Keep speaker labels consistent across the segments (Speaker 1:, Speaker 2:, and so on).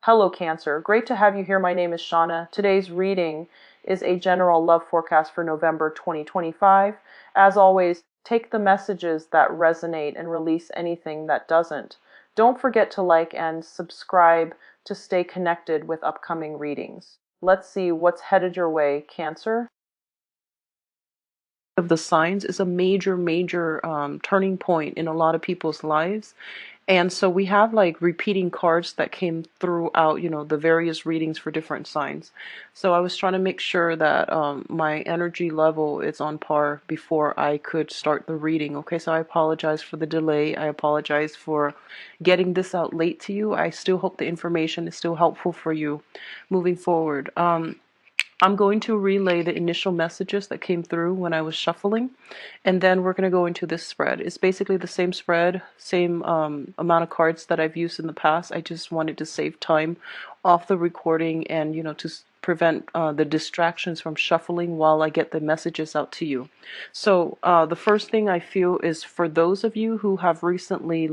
Speaker 1: Hello Cancer, great to have you here. My name is Shauna. Today's reading is a general love forecast for November 2025. As always, take the messages that resonate and release anything that doesn't. Don't forget to like and subscribe to stay connected with upcoming readings. Let's see what's headed your way, Cancer. Of the signs is a major turning point in a lot of people's lives. And so we have like repeating cards that came throughout, the various readings for different signs. So I was trying to make sure that my energy level is on par before I could start the reading. Okay, so I apologize for the delay. I apologize for getting this out late to you. I still hope the information is still helpful for you moving forward. I'm going to relay the initial messages that came through when I was shuffling, and then we're going to go into this spread. It's basically the same spread, same amount of cards that I've used in the past. I just wanted to save time off the recording and, to prevent the distractions from shuffling while I get the messages out to you. So the first thing I feel is for those of you who have recently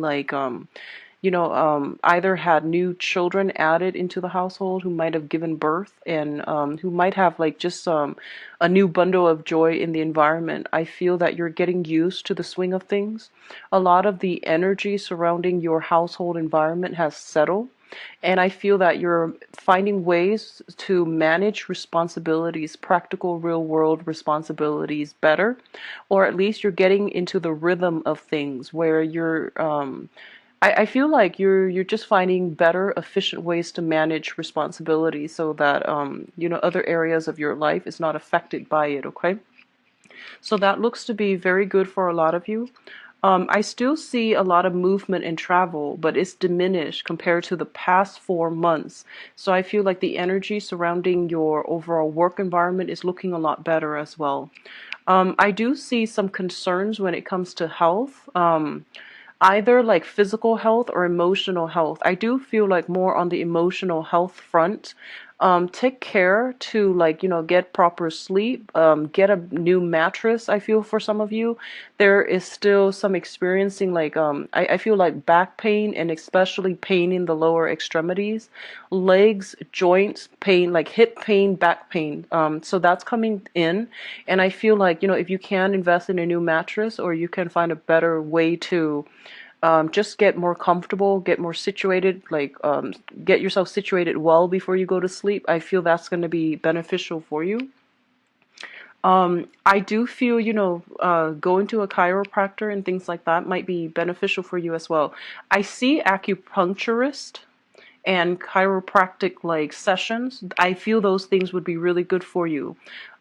Speaker 1: either had new children added into the household, who might have given birth, and who might have like just a new bundle of joy in the environment. I feel that you're getting used to the swing of things. A lot of the energy surrounding your household environment has settled. And I feel that you're finding ways to manage responsibilities, practical real world responsibilities better, or at least you're getting into the rhythm of things where you're I feel like you're just finding better, efficient ways to manage responsibility so that other areas of your life is not affected by it. Okay, so that looks to be very good for a lot of you. I still see a lot of movement and travel, but it's diminished compared to the past 4 months. So I feel like the energy surrounding your overall work environment is looking a lot better as well. I do see some concerns when it comes to health. Either like physical health or emotional health. I do feel like more on the emotional health front. Take care to get proper sleep, get a new mattress. I feel for some of you, there is still some experiencing I feel like back pain and especially pain in the lower extremities, legs, joints pain, like hip pain, back pain. So that's coming in. And I feel like, if you can invest in a new mattress or you can find a better way to just get more comfortable, get more situated, get yourself situated well before you go to sleep. I feel that's going to be beneficial for you. I do feel, going to a chiropractor and things like that might be beneficial for you as well. I see acupuncturist and chiropractic sessions. I feel those things would be really good for you.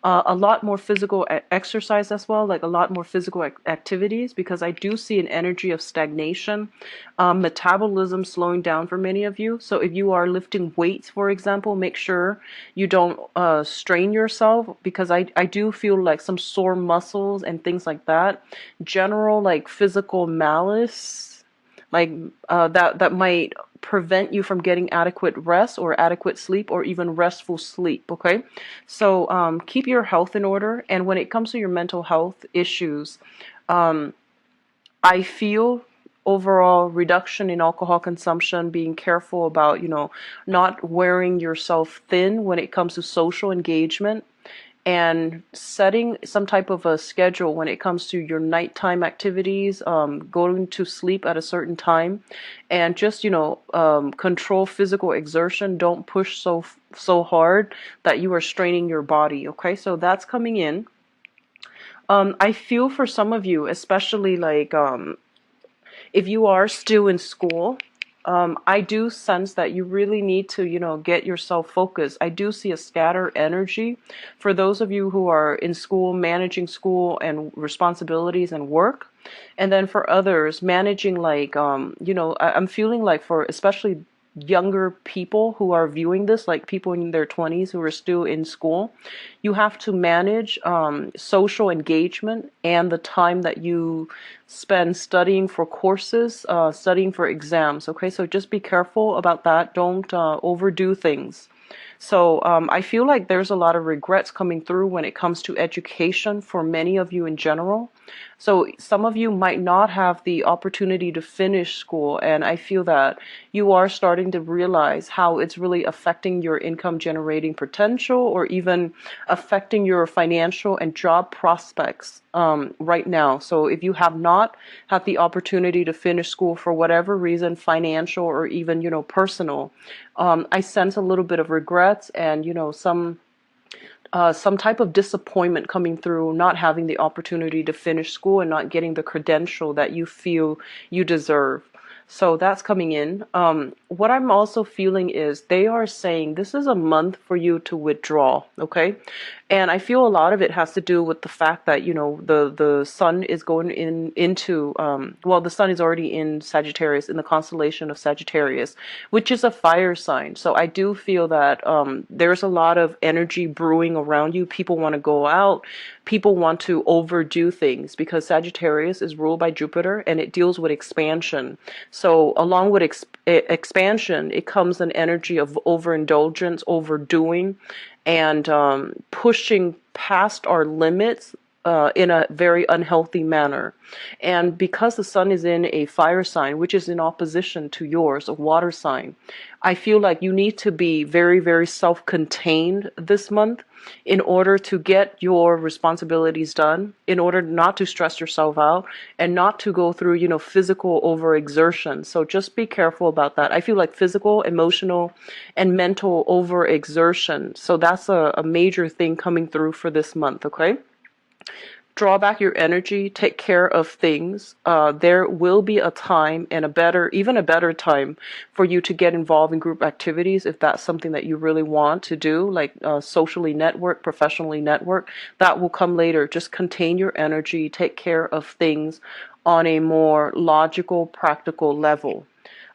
Speaker 1: A lot more physical exercise as well, like a lot more physical activities, because I do see an energy of stagnation, metabolism slowing down for many of you. So if you are lifting weights, for example, make sure you don't strain yourself, because I do feel like some sore muscles and things like that. General physical malice, that might prevent you from getting adequate rest or adequate sleep or even restful sleep. Okay, so keep your health in order. And when it comes to your mental health issues, I feel overall reduction in alcohol consumption, being careful about not wearing yourself thin when it comes to social engagement, and setting some type of a schedule when it comes to your nighttime activities, going to sleep at a certain time, and just control physical exertion. Don't push so hard that you are straining your body. Okay, so that's coming in. I feel for some of you, especially if you are still in school, I do sense that you really need to, get yourself focused. I do see a scattered energy for those of you who are in school, managing school and responsibilities and work. And then for others, managing I'm feeling like for especially younger people who are viewing this, like people in their 20s who are still in school, you have to manage social engagement and the time that you spend studying for courses, studying for exams. Okay, so just be careful about that. Don't overdo things. So I feel like there's a lot of regrets coming through when it comes to education for many of you in general. So some of you might not have the opportunity to finish school, and I feel that you are starting to realize how it's really affecting your income generating potential, or even affecting your financial and job prospects right now. So if you have not had the opportunity to finish school for whatever reason, financial or even, personal, I sense a little bit of regrets and, some type of disappointment coming through not having the opportunity to finish school and not getting the credential that you feel you deserve. So that's coming in. What I'm also feeling is they are saying this is a month for you to withdraw, okay? And I feel a lot of it has to do with the fact that, the sun is going into, the sun is already in Sagittarius, in the constellation of Sagittarius, which is a fire sign. So I do feel that there's a lot of energy brewing around you. People want to go out. People want to overdo things because Sagittarius is ruled by Jupiter and it deals with expansion. So along with expansion, it comes an energy of overindulgence, overdoing, and pushing past our limits in a very unhealthy manner. And because the sun is in a fire sign, which is in opposition to yours, a water sign, I feel like you need to be very, very self-contained this month in order to get your responsibilities done, in order not to stress yourself out and not to go through, physical overexertion. So just be careful about that. I feel like physical, emotional, and mental overexertion. So that's a major thing coming through for this month, okay? Draw back your energy, take care of things. There will be a time and even a better time for you to get involved in group activities if that's something that you really want to do, like socially network, professionally network. That will come later. Just contain your energy, take care of things on a more logical, practical level.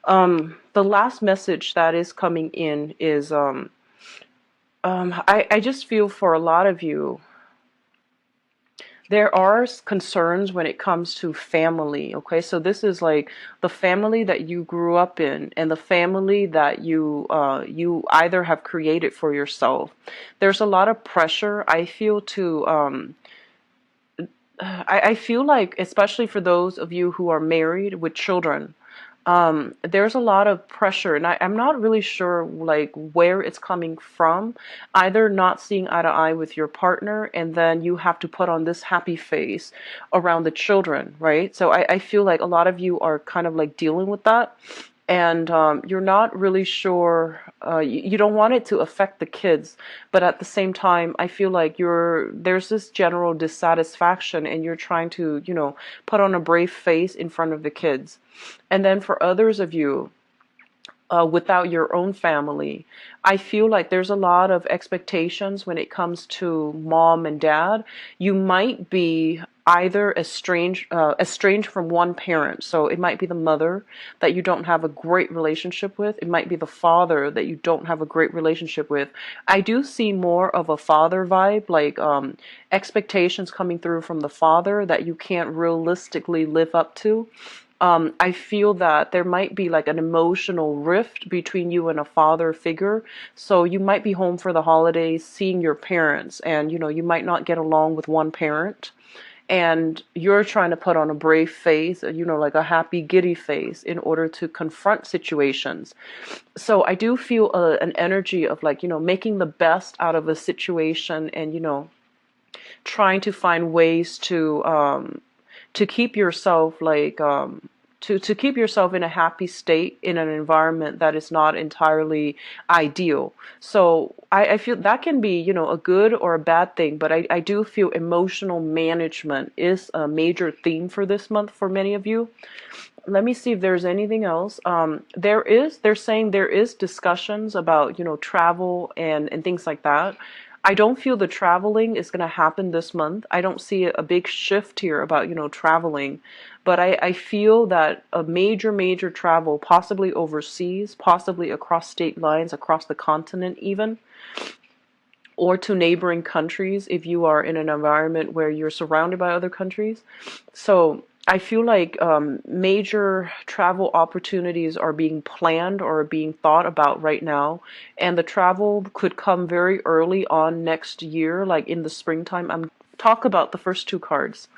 Speaker 1: The last message that is coming in is I just feel for a lot of you, there are concerns when it comes to family, okay? So this is like the family that you grew up in and the family that you either have created for yourself. There's a lot of pressure, I feel, I feel like, especially for those of you who are married with children, there's a lot of pressure, and I'm not really sure like where it's coming from. Either not seeing eye to eye with your partner, and then you have to put on this happy face around the children, right? So I feel like a lot of you are kind of like dealing with that, and you're not really sure. You don't want it to affect the kids, but at the same time, I feel like there's this general dissatisfaction, and you're trying to, put on a brave face in front of the kids. And then for others of you, without your own family, I feel like there's a lot of expectations when it comes to mom and dad. You might be either estranged from one parent. So it might be the mother that you don't have a great relationship with. It might be the father that you don't have a great relationship with. I do see more of a father vibe, like expectations coming through from the father that you can't realistically live up to. I feel that there might be like an emotional rift between you and a father figure. So you might be home for the holidays, seeing your parents, and you might not get along with one parent. And you're trying to put on a brave face, like a happy, giddy face in order to confront situations. So I do feel an energy of like, making the best out of a situation and, trying to find ways to keep yourself like to keep yourself in a happy state in an environment that is not entirely ideal. So I feel that can be, a good or a bad thing, but I do feel emotional management is a major theme for this month for many of you. Let me see if there's anything else. They're saying there is discussions about, travel and things like that. I don't feel the traveling is going to happen this month. I don't see a big shift here about, traveling, but I feel that a major, major travel, possibly overseas, possibly across state lines, across the continent even, or to neighboring countries if you are in an environment where you're surrounded by other countries. So I feel like major travel opportunities are being planned or being thought about right now, and the travel could come very early on next year, like in the springtime. I'm talk about the first two cards.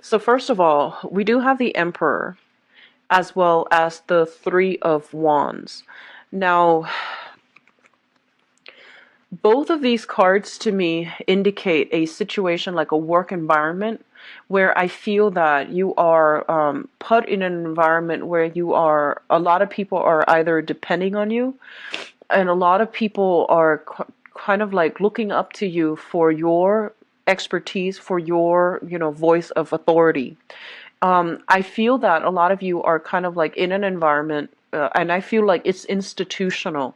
Speaker 1: So first of all, we do have the Emperor as well as the Three of Wands. Now, both of these cards to me indicate a situation like a work environment where I feel that you are put in an environment where a lot of people are either depending on you, and a lot of people are kind of like looking up to you for your expertise, for your, voice of authority. I feel that a lot of you are kind of like in an environment, and I feel like it's institutional.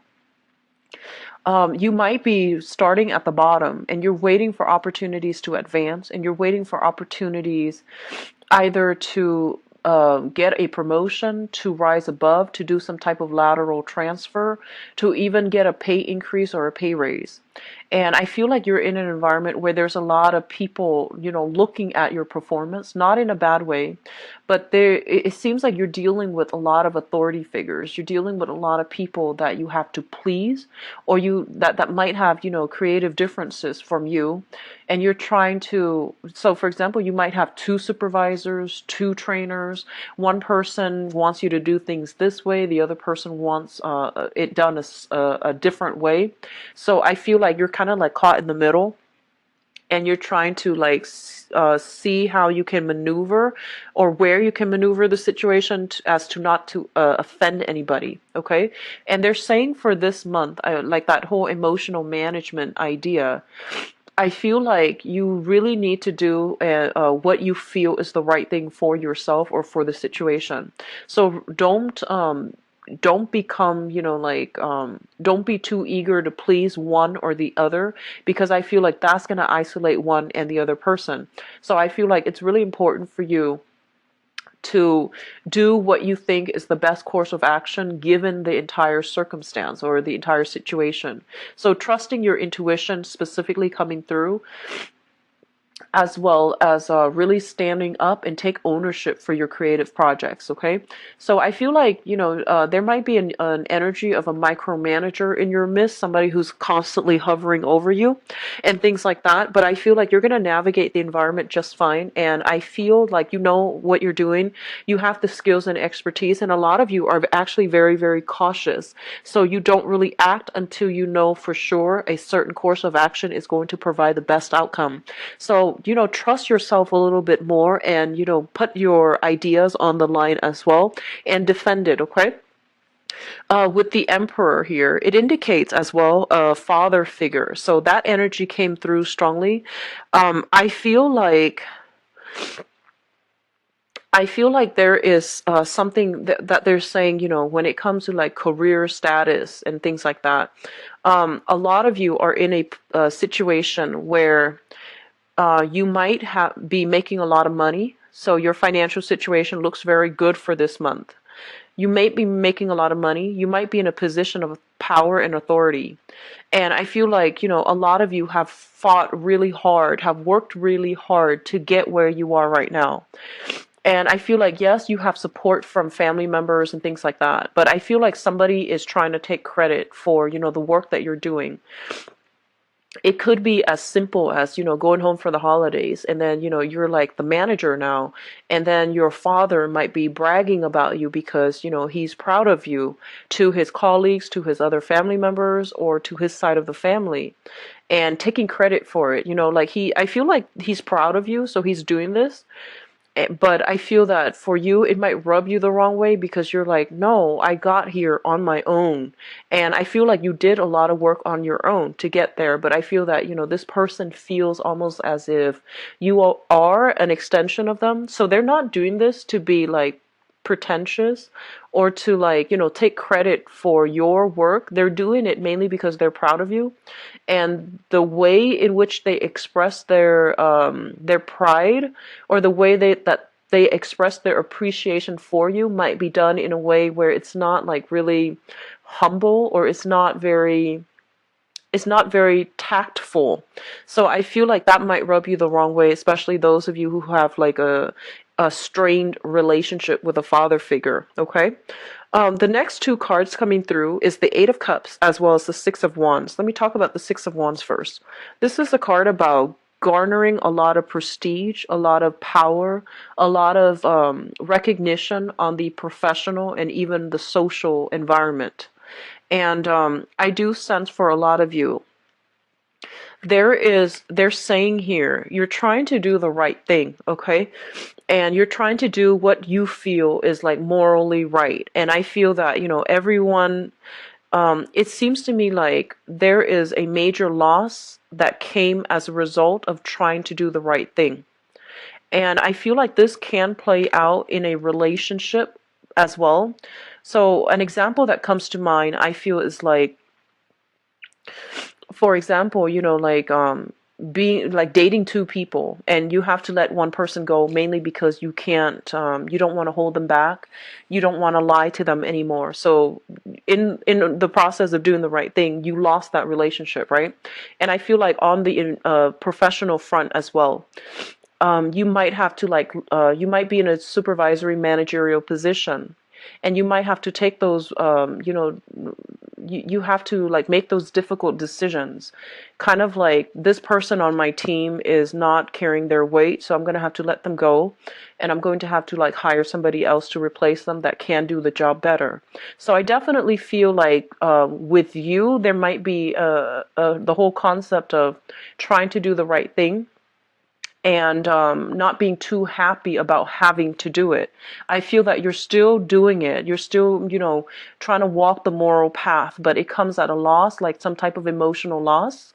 Speaker 1: You might be starting at the bottom and you're waiting for opportunities to advance, and you're waiting for opportunities either to get a promotion, to rise above, to do some type of lateral transfer, to even get a pay increase or a pay raise. And I feel like you're in an environment where there's a lot of people, looking at your performance, not in a bad way, but it seems like you're dealing with a lot of authority figures. You're dealing with a lot of people that you have to please, or that might have, creative differences from you. And you're trying to, so for example, you might have two supervisors, two trainers. One person wants you to do things this way, the other person wants it done a different way. So I feel like you're kind of like caught in the middle, and you're trying to like see how you can maneuver, or where you can maneuver the situation as to not to offend anybody. Okay. And they're saying for this month, like that whole emotional management idea, I feel like you really need to do what you feel is the right thing for yourself or for the situation. So don't become, don't be too eager to please one or the other, because I feel like that's going to isolate one and the other person. So I feel like it's really important for you to do what you think is the best course of action given the entire circumstance or the entire situation. So trusting your intuition specifically coming through, as well as really standing up and take ownership for your creative projects. Okay. So I feel like, there might be an energy of a micromanager in your midst, somebody who's constantly hovering over you and things like that. But I feel like you're going to navigate the environment just fine. And I feel like you know what you're doing. You have the skills and expertise. And a lot of you are actually very, very cautious. So you don't really act until you know for sure a certain course of action is going to provide the best outcome. So, trust yourself a little bit more, and, put your ideas on the line as well and defend it, okay? With the Emperor here, it indicates as well a father figure. So that energy came through strongly. I feel like there is something that they're saying, when it comes to like career status and things like that. A lot of you are in a situation where you might be making a lot of money, so your financial situation looks very good for this month. You may be making a lot of money. You might be in a position of power and authority. And I feel like, a lot of you have fought really hard, have worked really hard to get where you are right now. And I feel like, yes, you have support from family members and things like that, but I feel like somebody is trying to take credit for, the work that you're doing. It could be as simple as, going home for the holidays, and then, you're like the manager now, and then your father might be bragging about you because, he's proud of you to his colleagues, to his other family members, or to his side of the family, and taking credit for it. I feel like he's proud of you, so he's doing this. But I feel that for you, it might rub you the wrong way, because you're like, no, I got here on my own. And I feel like you did a lot of work on your own to get there. But I feel that, this person feels almost as if you are an extension of them. So they're not doing this to be like pretentious or to like, take credit for your work. They're doing it mainly because they're proud of you. And the way in which they express their pride, or the way that they express their appreciation for you, might be done in a way where it's not like really humble, or it's not very tactful. So I feel like that might rub you the wrong way, especially those of you who have like a strained relationship with a father figure. Okay. The next two cards coming through is the Eight of Cups as well as the Six of Wands. Let me talk about the Six of Wands first. This is a card about garnering a lot of prestige, a lot of power, a lot of recognition on the professional and even the social environment. And I do sense for a lot of you, they're saying here, you're trying to do the right thing, okay? And you're trying to do what you feel is like morally right. And I feel that, everyone, it seems to me like there is a major loss that came as a result of trying to do the right thing. And I feel like this can play out in a relationship as well. So an example that comes to mind, I feel, is like, for example, being like dating two people, and you have to let one person go mainly because you can't, you don't want to hold them back, you don't want to lie to them anymore. So in the process of doing the right thing, you lost that relationship, right? And I feel like on the professional front as well, you might have to you might be in a supervisory managerial position, and you might have to take those, you have to like make those difficult decisions, kind of like, this person on my team is not carrying their weight, so I'm going to have to let them go, and I'm going to have to like hire somebody else to replace them that can do the job better. So I definitely feel like with you, there might be the whole concept of trying to do the right thing, and not being too happy about having to do it. I feel that you're still doing it. You're still, trying to walk the moral path, but it comes at a loss, like some type of emotional loss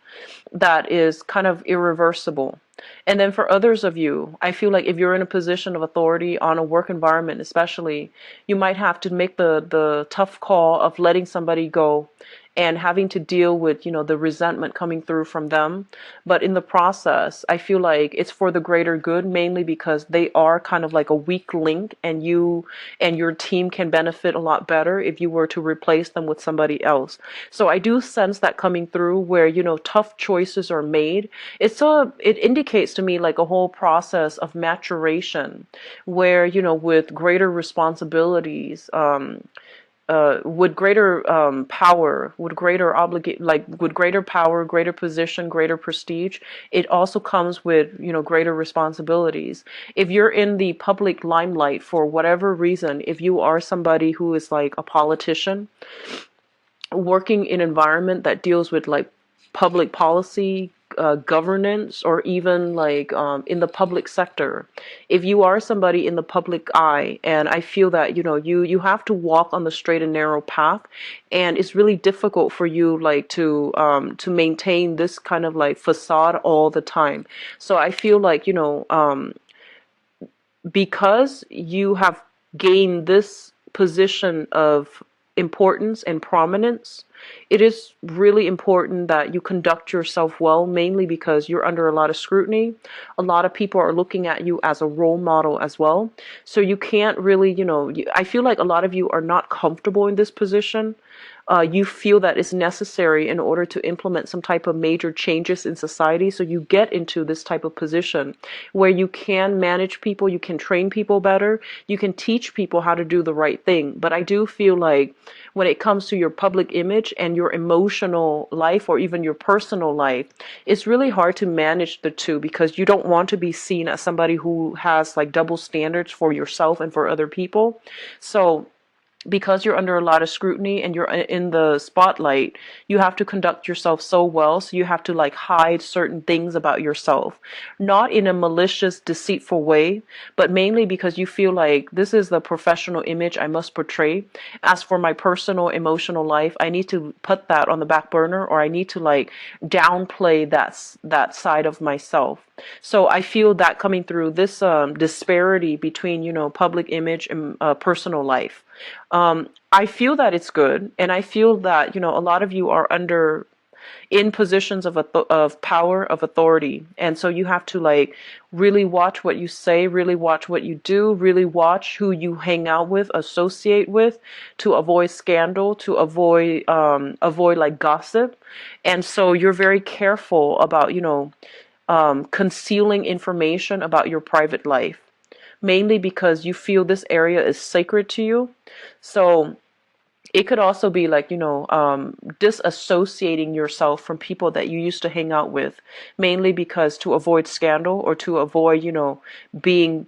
Speaker 1: that is kind of irreversible. And then for others of you, I feel like if you're in a position of authority on a work environment, especially, you might have to make the tough call of letting somebody go and having to deal with, the resentment coming through from them. But in the process, I feel like it's for the greater good, mainly because they are kind of like a weak link, and you and your team can benefit a lot better if you were to replace them with somebody else. So I do sense that coming through, where, tough choices are made. It indicates to me like a whole process of maturation, where, with greater responsibilities, with greater power, with greater with greater power, greater position, greater prestige, it also comes with, greater responsibilities. If you're in the public limelight for whatever reason, if you are somebody who is like a politician, working in an environment that deals with like public policy, governance, or even like in the public sector, if you are somebody in the public eye, and I feel that, you have to walk on the straight and narrow path, and it's really difficult for you like to maintain this kind of like facade all the time. So I feel like, because you have gained this position of importance and prominence, it is really important that you conduct yourself well, mainly because you're under a lot of scrutiny. A lot of people are looking at you as a role model as well. So you can't really, I feel like a lot of you are not comfortable in this position. You feel that it's necessary in order to implement some type of major changes in society. So you get into this type of position where you can manage people, you can train people better, you can teach people how to do the right thing. But I do feel like when it comes to your public image and your emotional life, or even your personal life, it's really hard to manage the two, because you don't want to be seen as somebody who has like double standards for yourself and for other people. So because you're under a lot of scrutiny and you're in the spotlight, you have to conduct yourself so well. So you have to like hide certain things about yourself, not in a malicious, deceitful way, but mainly because you feel like this is the professional image I must portray. As for my personal emotional life, I need to put that on the back burner, or I need to like downplay that side of myself. So I feel that coming through this disparity between, public image and personal life. I feel that it's good, and I feel that, a lot of you are in positions of power, of authority, and so you have to like really watch what you say, really watch what you do, really watch who you hang out with, associate with, to avoid scandal, to avoid like gossip. And so you're very careful about, concealing information about your private life. mainly because you feel this area is sacred to you. So it could also be like, disassociating yourself from people that you used to hang out with, mainly because to avoid scandal or to avoid, being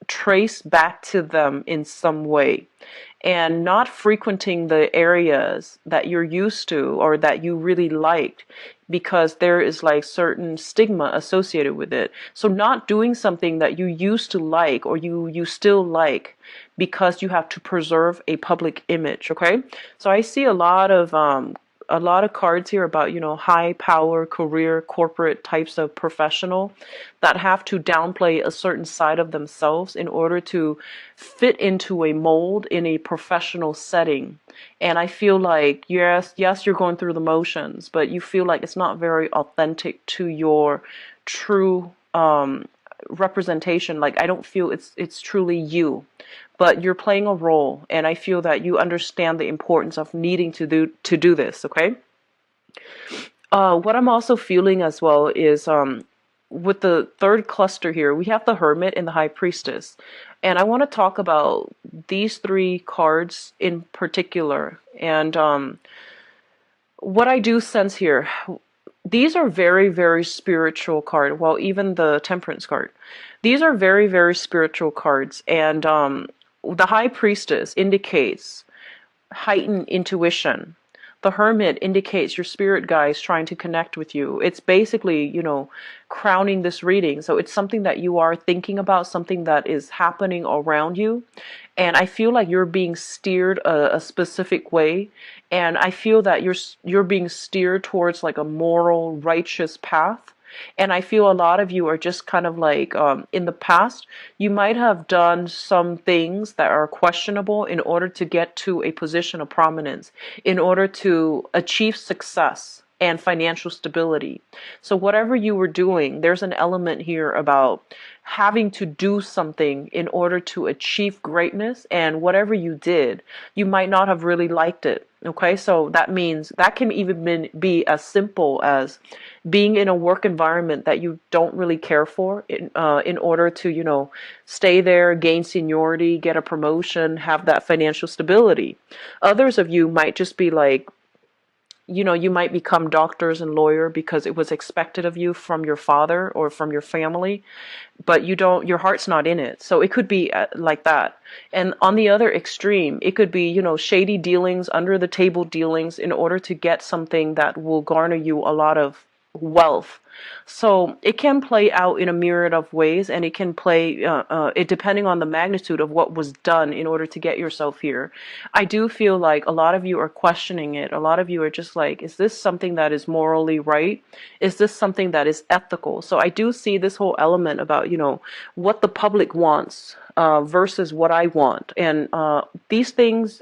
Speaker 1: traced back to them in some way, and not frequenting the areas that you're used to or that you really liked because there is like certain stigma associated with it. So not doing something that you used to like or you still like because you have to preserve a public image, okay? So I see a lot of cards here about, high power, career, corporate types of professional that have to downplay a certain side of themselves in order to fit into a mold in a professional setting. And I feel like, yes, you're going through the motions, but you feel like it's not very authentic to your true representation. Like, I don't feel it's truly you, but you're playing a role, and I feel that you understand the importance of needing to do this, okay? What I'm also feeling as well is with the third cluster here, we have the Hermit and the High Priestess. And I want to talk about these three cards in particular. And what I do sense here, these are very, very spiritual cards. Well, even the Temperance card. These are very, very spiritual cards. And the High Priestess indicates heightened intuition. The Hermit indicates your spirit guides trying to connect with you. It's basically, crowning this reading. So it's something that you are thinking about, something that is happening around you. And I feel like you're being steered a specific way. And I feel that you're being steered towards like a moral, righteous path. And I feel a lot of you are just kind of like, in the past, you might have done some things that are questionable in order to get to a position of prominence, in order to achieve success and financial stability. So whatever you were doing, there's an element here about having to do something in order to achieve greatness, and whatever you did, you might not have really liked it. Okay, so that means that can even be as simple as being in a work environment that you don't really care for in order to, stay there, gain seniority, get a promotion, have that financial stability. Others of you might just be like, you might become doctors and lawyer because it was expected of you from your father or from your family, but your heart's not in it. So it could be like that. And on the other extreme, it could be, shady dealings, under the table dealings in order to get something that will garner you a lot of wealth. So it can play out in a myriad of ways, and it can play it depending on the magnitude of what was done in order to get yourself here. I do feel like a lot of you are questioning it. A lot of you are just like, is this something that is morally right? Is this something that is ethical? So I do see this whole element about, what the public wants versus what I want. And these things,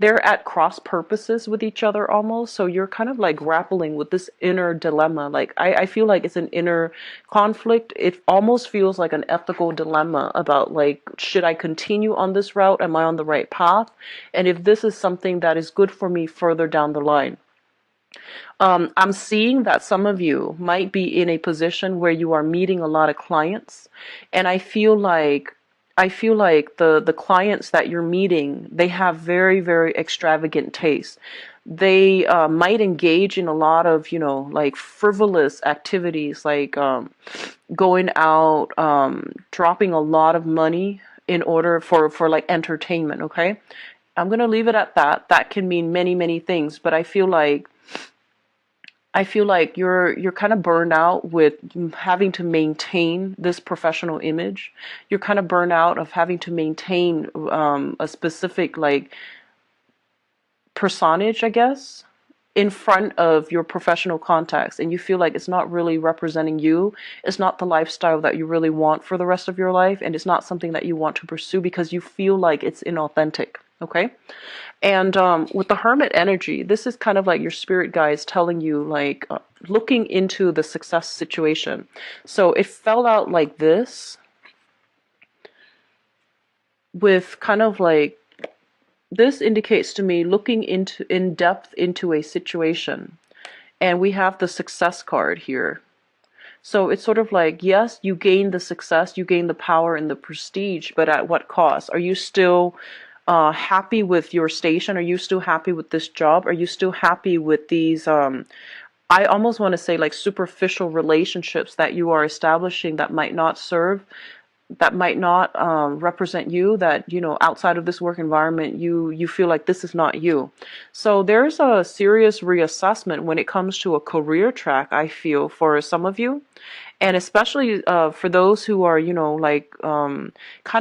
Speaker 1: they're at cross purposes with each other almost. So you're kind of like grappling with this inner dilemma. Like I feel like it's an inner conflict. It almost feels like an ethical dilemma about like, should I continue on this route? Am I on the right path? And if this is something that is good for me further down the line. I'm seeing that some of you might be in a position where you are meeting a lot of clients, and I feel like the clients that you're meeting, they have very, very extravagant tastes. They might engage in a lot of, like frivolous activities, like going out, dropping a lot of money in order for like entertainment. Okay, I'm gonna leave it at that. That can mean many, many things, but I feel like you're kind of burned out with having to maintain this professional image. You're kind of burned out of having to maintain a specific like personage, I guess, in front of your professional contacts, and you feel like it's not really representing you. It's not the lifestyle that you really want for the rest of your life, and it's not something that you want to pursue because you feel like it's inauthentic. Okay? And with the Hermit energy, this is kind of like your spirit guides telling you, like, looking into the success situation. So it fell out like this, with kind of like, this indicates to me looking in depth into a situation. And we have the success card here. So it's sort of like, yes, you gain the success, you gain the power and the prestige, but at what cost? Are you still happy with your station? Are you still happy with this job? Are you still happy with these, I almost want to say like superficial relationships that you are establishing that might not serve, that might not represent you, that, you know, outside of this work environment, you feel like this is not you. So there's a serious reassessment when it comes to a career track, I feel, for some of you. And especially for those who are, you know, like kind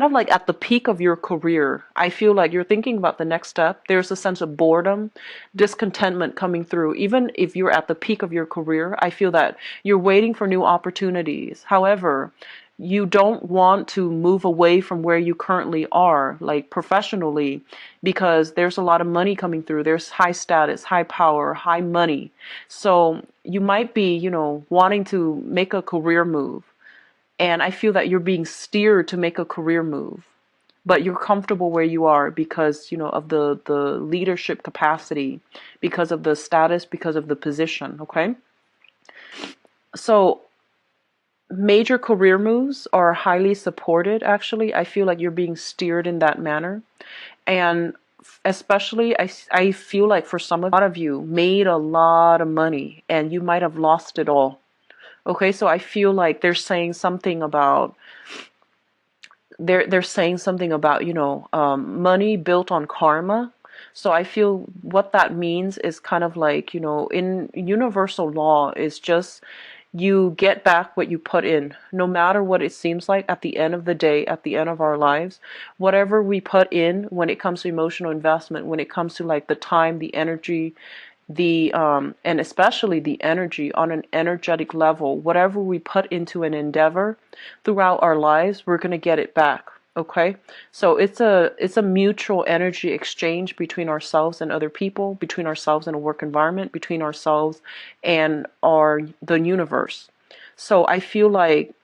Speaker 1: of like at the peak of your career, I feel like you're thinking about the next step. There's a sense of boredom, discontentment coming through. Even if you're at the peak of your career, I feel that you're waiting for new opportunities. However, you don't want to move away from where you currently are, like professionally, because there's a lot of money coming through. There's high status, high power, high money. So you might be, you know, wanting to make a career move. And I feel that you're being steered to make a career move. But you're comfortable where you are because, you know, of the leadership capacity, because of the status, because of the position, okay? So major career moves are highly supported, actually. I feel like you're being steered in that manner. And especially, I feel like for some of a lot of you made a lot of money and you might have lost it all. Okay, so I feel like they're saying something about they're saying something about, you know, money built on karma. So I feel what that means is kind of like, you know, in universal law is just you get back what you put in, no matter what it seems like at the end of the day, at the end of our lives. Whatever we put in when it comes to emotional investment, when it comes to like the time, the energy, the and especially the energy on an energetic level, whatever we put into an endeavor throughout our lives, we're going to get it back. Okay, so it's a mutual energy exchange between ourselves and other people, between ourselves and a work environment, between ourselves and the universe. So I feel like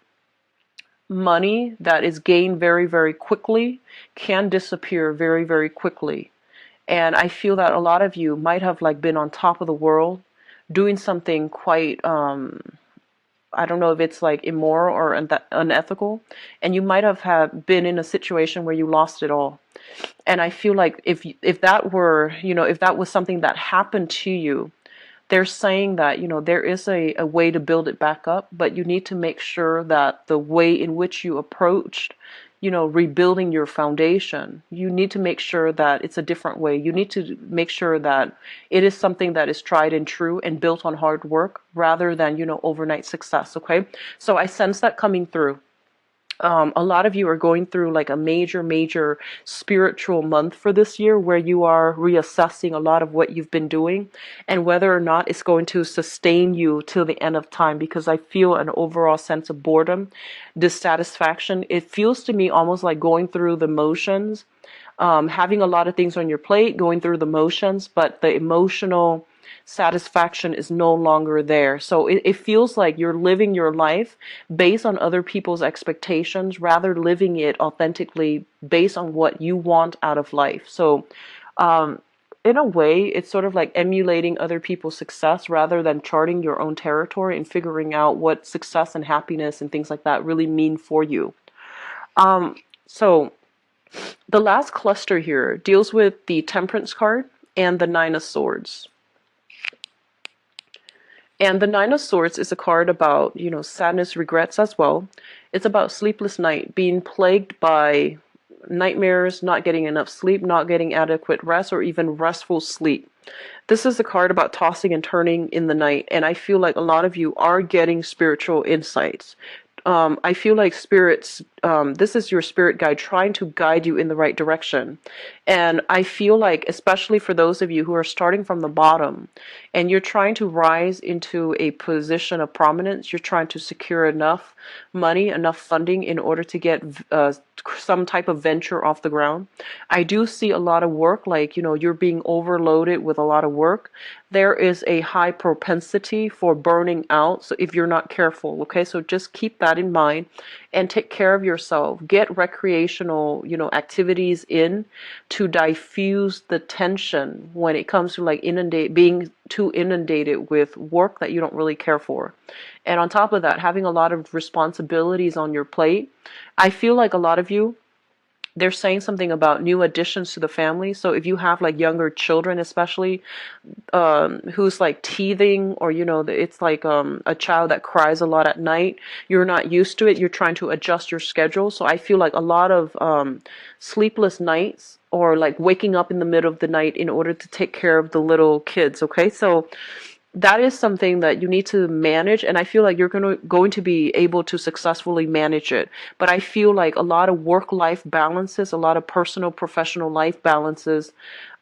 Speaker 1: money that is gained very, very quickly can disappear very, very quickly. And I feel that a lot of you might have like been on top of the world doing something quite I don't know if it's like immoral or unethical, and you might have been in a situation where you lost it all. And I feel like if that were, you know, if that was something that happened to you, they're saying that, you know, there is a way to build it back up, but you need to make sure that the way in which you approached, you know, rebuilding your foundation, you need to make sure that it's a different way. You need to make sure that it is something that is tried and true and built on hard work rather than, you know, overnight success. Okay. So I sense that coming through. A lot of you are going through like a major spiritual month for this year where you are reassessing a lot of what you've been doing and whether or not it's going to sustain you till the end of time, because I feel an overall sense of boredom, dissatisfaction. It feels to me almost like going through the motions, having a lot of things on your plate, going through the motions, but the emotional satisfaction is no longer there. So it feels like you're living your life based on other people's expectations rather living it authentically based on what you want out of life. So in a way, it's sort of like emulating other people's success rather than charting your own territory and figuring out what success and happiness and things like that really mean for you. So the last cluster here deals with the Temperance card and the Nine of Swords. And the Nine of Swords is a card about, you know, sadness, regrets as well. It's about sleepless night, being plagued by nightmares, not getting enough sleep, not getting adequate rest, or even restful sleep. This is a card about tossing and turning in the night, and I feel like a lot of you are getting spiritual insights. I feel like spirits, this is your spirit guide trying to guide you in the right direction. And I feel like, especially for those of you who are starting from the bottom and you're trying to rise into a position of prominence, you're trying to secure enough money, enough funding in order to get some type of venture off the ground. I do see a lot of work, like, you know, you're being overloaded with a lot of work. There is a high propensity for burning out, so if you're not careful, okay? So just keep that in mind and take care of yourself, get recreational, activities in to diffuse the tension when it comes to like being too inundated with work that you don't really care for. And on top of that, having a lot of responsibilities on your plate. I feel like a lot of you, they're saying something about new additions to the family. So if you have like younger children, especially, who's like teething, or it's like a child that cries a lot at night, you're not used to it, you're trying to adjust your schedule. So I feel like a lot of sleepless nights, or like waking up in the middle of the night in order to take care of the little kids. Okay, so that is something that you need to manage, and I feel like you're going to be able to successfully manage it. But I feel like a lot of work-life balances, a lot of personal professional life balances,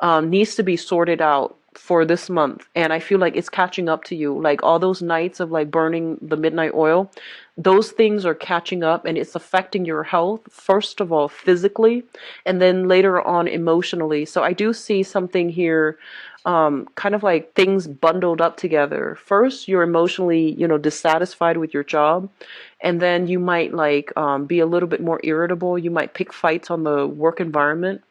Speaker 1: needs to be sorted out for this month. And I feel like it's catching up to you, like all those nights of like burning the midnight oil, those things are catching up, and it's affecting your health, first of all physically, and then later on emotionally. So I do see something here, kind of like things bundled up together. First, you're emotionally, dissatisfied with your job, and then you might like be a little bit more irritable. You might pick fights on the work environment,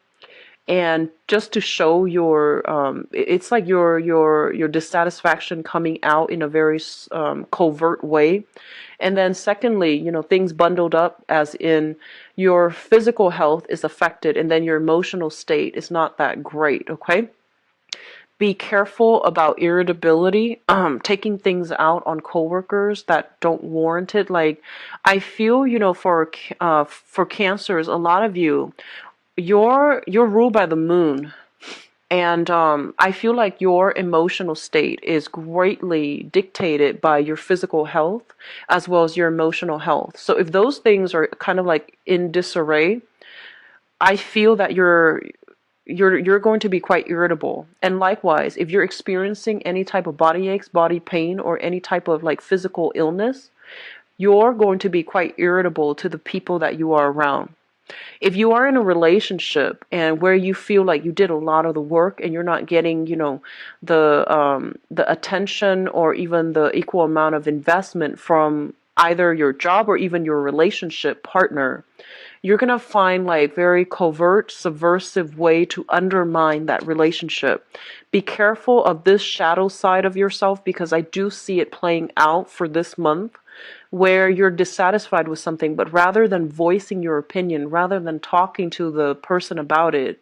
Speaker 1: and just to show your, it's like your dissatisfaction coming out in a very covert way. And then secondly, things bundled up, as in your physical health is affected, and then your emotional state is not that great. Okay. Be careful about irritability, taking things out on coworkers that don't warrant it. Like, I feel, for cancers, a lot of you, you're ruled by the moon. And I feel like your emotional state is greatly dictated by your physical health as well as your emotional health. So if those things are kind of like in disarray, I feel that you're going to be quite irritable. And likewise, if you're experiencing any type of body aches, body pain, or any type of like physical illness, you're going to be quite irritable to the people that you are around. If you are in a relationship and where you feel like you did a lot of the work and you're not getting, the attention or even the equal amount of investment from either your job or even your relationship partner, you're going to find like very covert, subversive way to undermine that relationship. Be careful of this shadow side of yourself, because I do see it playing out for this month, where you're dissatisfied with something, but rather than voicing your opinion, rather than talking to the person about it,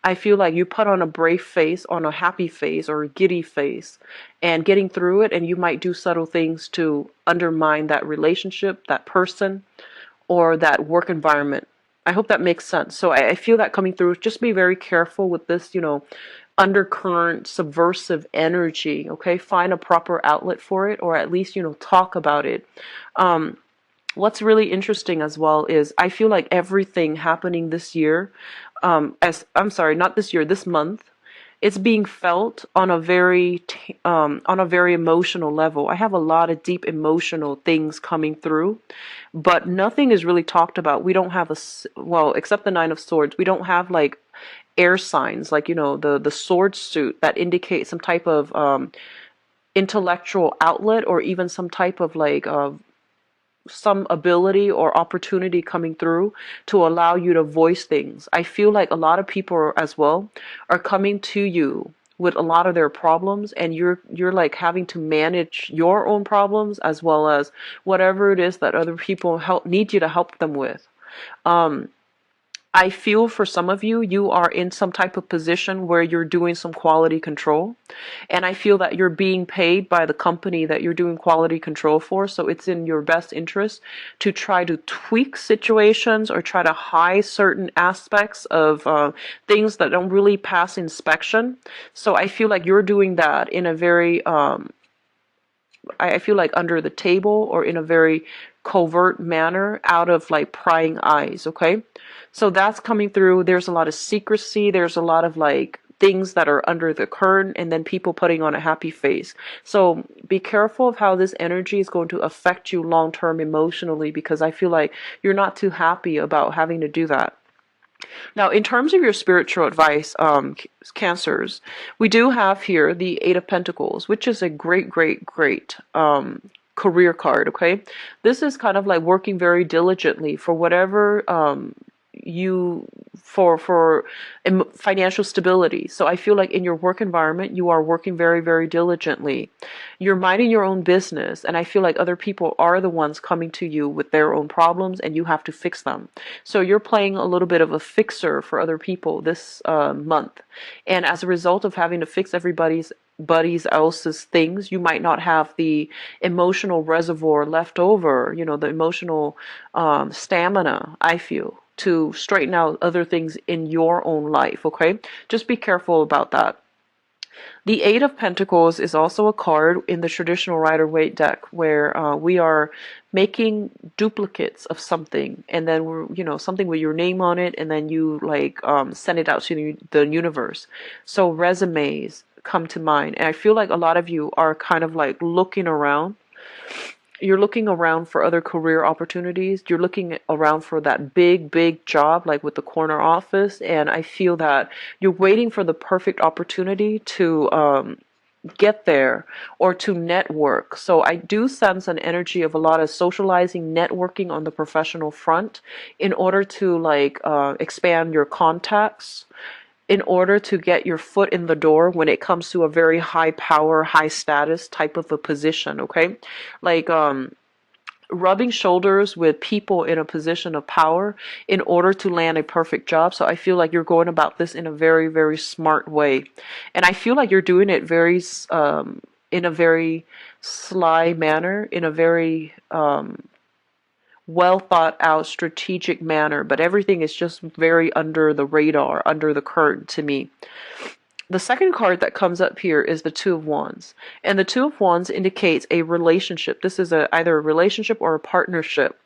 Speaker 1: I feel like you put on a brave face, on a happy face, or a giddy face, and getting through it, and you might do subtle things to undermine that relationship, that person, or that work environment. I hope that makes sense. So I feel that coming through. Just be very careful with this, undercurrent subversive energy. Okay, find a proper outlet for it, or at least talk about it. What's really interesting as well is I feel like everything happening this year, not this year, this month, it's being felt on a very emotional level. I have a lot of deep emotional things coming through, but nothing is really talked about. We don't have except the Nine of Swords, we don't have like air signs, like the sword suit that indicate some type of intellectual outlet, or even some type of like some ability or opportunity coming through to allow you to voice things. I feel like a lot of people as well are coming to you with a lot of their problems, and you're like having to manage your own problems as well as whatever it is that other people need you to help them with. I feel for some of you, you are in some type of position where you're doing some quality control. And I feel that you're being paid by the company that you're doing quality control for. So it's in your best interest to try to tweak situations or try to hide certain aspects of things that don't really pass inspection. So I feel like you're doing that in a very, I feel like under the table, or in a very covert manner, out of like prying eyes. Okay, so that's coming through. There's a lot of secrecy, there's a lot of like things that are under the curtain, and then people putting on a happy face. So be careful of how this energy is going to affect you long term emotionally, because I feel like you're not too happy about having to do that. Now, in terms of your spiritual advice, Cancers, we do have here the Eight of Pentacles, which is a great, great, great career card, okay? This is kind of like working very diligently for whatever you for financial stability. So I feel like in your work environment, you are working very, very diligently. You're minding your own business, and I feel like other people are the ones coming to you with their own problems, and you have to fix them. So you're playing a little bit of a fixer for other people this month, and as a result of having to fix everybody's buddies else's things, you might not have the emotional reservoir left over, the emotional stamina, I feel, to straighten out other things in your own life, okay? Just be careful about that. The Eight of Pentacles is also a card in the traditional Rider-Waite deck where we are making duplicates of something, and then we're, something with your name on it, and then you like send it out to the universe. So resumes come to mind, and I feel like a lot of you are kind of like looking around. You're looking around for other career opportunities. You're looking around for that big, big job, like with the corner office. And I feel that you're waiting for the perfect opportunity to get there or to network. So I do sense an energy of a lot of socializing, networking on the professional front in order to like expand your contacts, in order to get your foot in the door when it comes to a very high power, high status type of a position, okay? Like rubbing shoulders with people in a position of power in order to land a perfect job. So I feel like you're going about this in a very, very smart way. And I feel like you're doing it very in a very sly manner, in a very well thought out strategic manner, but everything is just very under the radar, under the curtain to me. The second card that comes up here is the Two of Wands, and the Two of Wands indicates a relationship. This is either a relationship or a partnership.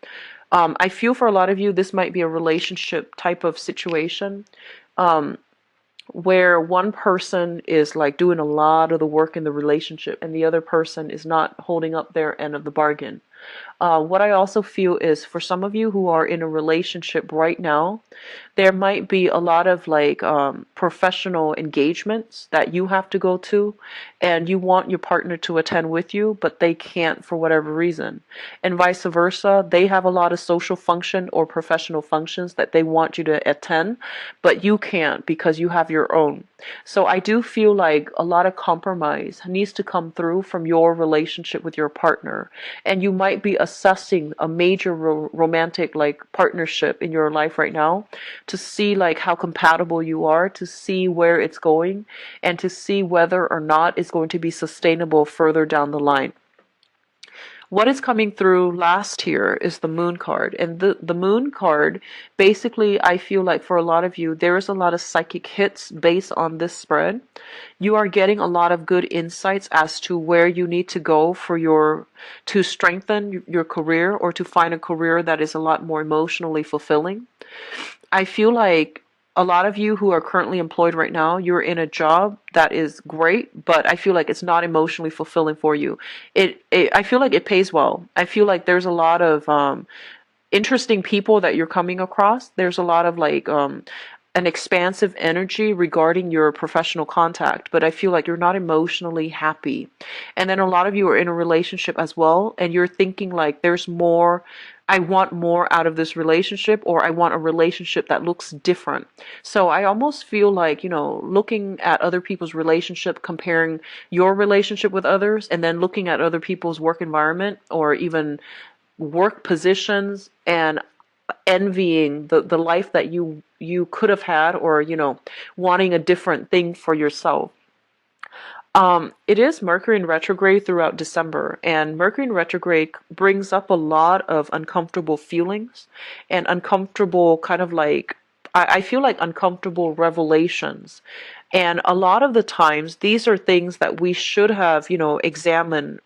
Speaker 1: I feel for a lot of you this might be a relationship type of situation, where one person is like doing a lot of the work in the relationship and the other person is not holding up their end of the bargain. What I also feel is for some of you who are in a relationship right now, there might be a lot of like professional engagements that you have to go to, and you want your partner to attend with you, but they can't for whatever reason. And vice versa, they have a lot of social function or professional functions that they want you to attend, but you can't because you have your own. So I do feel like a lot of compromise needs to come through from your relationship with your partner, and you might be assessing a major romantic like partnership in your life right now to see like how compatible you are, to see where it's going, and to see whether or not it's going to be sustainable further down the line. What is coming through last here is the Moon card. And the Moon card, basically, I feel like for a lot of you, there is a lot of psychic hits based on this spread. You are getting a lot of good insights as to where you need to go to strengthen your career or to find a career that is a lot more emotionally fulfilling. I feel like a lot of you who are currently employed right now, you're in a job that is great, but I feel like it's not emotionally fulfilling for you. I feel like it pays well. I feel like there's a lot of interesting people that you're coming across. There's a lot of like an expansive energy regarding your professional contact, but I feel like you're not emotionally happy. And then a lot of you are in a relationship as well, and you're thinking like there's more. I want more out of this relationship, or I want a relationship that looks different. So I almost feel like, looking at other people's relationship, comparing your relationship with others, and then looking at other people's work environment or even work positions and envying the life that you could have had, or wanting a different thing for yourself. It is Mercury in retrograde throughout December, and Mercury in retrograde brings up a lot of uncomfortable feelings and uncomfortable kind of like, I feel like uncomfortable revelations. And a lot of the times, these are things that we should have, examined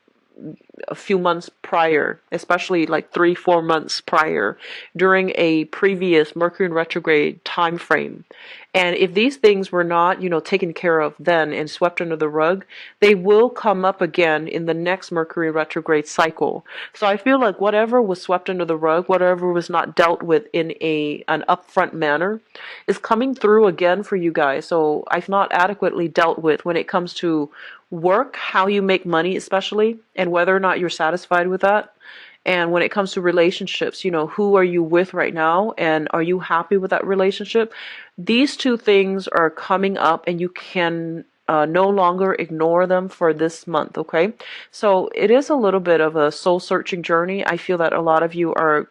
Speaker 1: a few months prior, especially like 3-4 months prior, during a previous Mercury in retrograde time frame. And if these things were not, taken care of then and swept under the rug, they will come up again in the next Mercury retrograde cycle. So I feel like whatever was swept under the rug, whatever was not dealt with in an upfront manner, is coming through again for you guys. So I've not adequately dealt with when it comes to work, how you make money especially, and whether or not you're satisfied with that. And when it comes to relationships, you know, who are you with right now and are you happy with that relationship? These two things are coming up and you can no longer ignore them for this month, okay? So it is a little bit of a soul searching journey. I feel that a lot of you are,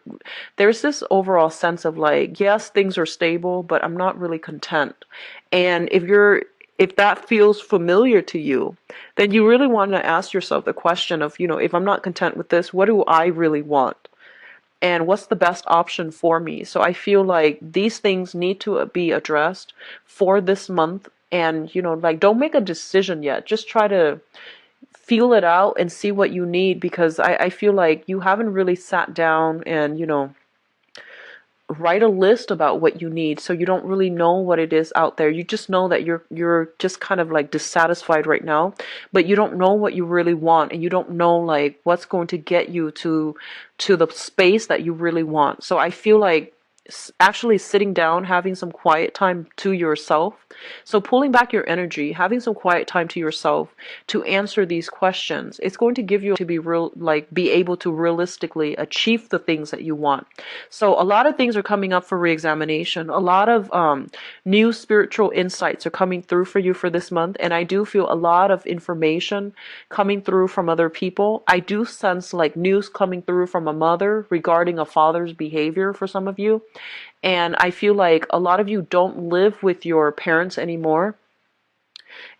Speaker 1: there's this overall sense of like, yes, things are stable, but I'm not really content. And if that feels familiar to you, then you really want to ask yourself the question of, you know, if I'm not content with this, what do I really want? And what's the best option for me? So I feel like these things need to be addressed for this month. And, you know, like, don't make a decision yet. Just try to feel it out and see what you need, because I feel like you haven't really sat down and, you know, write a list about what you need, so you don't really know what it is out there. You just know that you're just kind of like dissatisfied right now, but you don't know what you really want, and you don't know like what's going to get you to the space that you really want. So I feel like actually sitting down, having some quiet time to yourself. So pulling back your energy, having some quiet time to yourself to answer these questions, it's going to give you to be real, like be able to realistically achieve the things that you want. So a lot of things are coming up for reexamination. A lot of new spiritual insights are coming through for you for this month. And I do feel a lot of information coming through from other people. I do sense like news coming through from a mother regarding a father's behavior for some of you. And I feel like a lot of you don't live with your parents anymore.